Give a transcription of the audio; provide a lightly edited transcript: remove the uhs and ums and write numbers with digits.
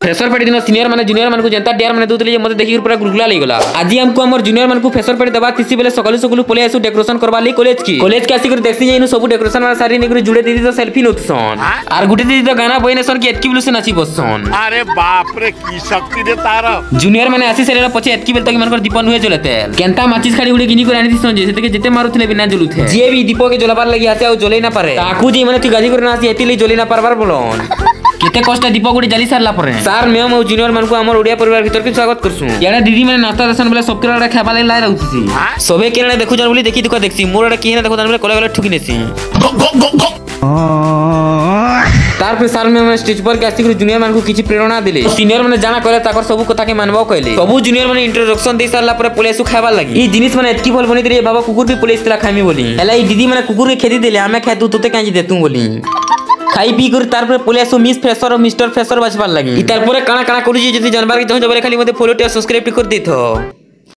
Fresher party दिन senior माने junior मानकु जनता dare माने दोतले जे मते देखि पूरा गुलगुला ले गेला। आज हमको हमर जूनियर मानकु फ्रेशर पार्टी दबा तिसी बेले सकलु सकलु पले आसु डेकोरेशन करबा ले कॉलेज के आसी कर देखसी जेनु सब डेकोरेशन वाला सारी निकरी जुड़े दीदी तो सेल्फी नोतसन आर गुटे दीदी तो गाना बइनेसन के एतकी बिलु से नाची बससन। अरे बाप रे की शक्ति रे तार जूनियर माने आसी सेरेला पछे एतकी बेल तक मानकर दीपन हुए जलते केनता माचिस खाड़ी उड़े गिनी कर आनी दिसन जे सेते जेते मारुथले बिना जलुथे जे भी दीपो के जलाबार लगी आसे आ जले ना पारे ताकू जे माने तू गाजी कर ना आसी एतिले जले ना पारबार बोलन केते कष्ट दीपक गुडी जाली सारला परे सर मेम और जूनियर मान को हमर ओडिया परिवार भीतर के स्वागत करसु याडा दीदी माने नाश्ता दसन बेले सब केरा खाबा ले लाई रहउसी सबे केरा देखु जन बोली देखि दुका देखसी मोरडा की हेना देखो तन बेले कोले कोले ठुकी नेसी तार पे साल में हम स्टेज पर के आसी जूनियर मान को किछि प्रेरणा दिले सीनियर माने जाना कहले ताकर सब कथा के मानबो कहले सब जूनियर माने इंट्रोडक्शन दे सारला परे पुलिस खाबा लागि ई जिनिस माने एतकी भल बनी रे बाबा कुकुर भी पुलिस तला खामी बोली एला ई दीदी माने कुकुर के खेती देले हमें खातु तोते काजी देतु बोली खाई पी कर तार पर पुलिस मिस फ्रेशर और मिस्टर फ्रेशर बाजबार लागि ई तार पर काना काना करू जे जदी जानबार के चाहू जबरे खाली मते फॉलो टे सब्सक्राइब कर देथो।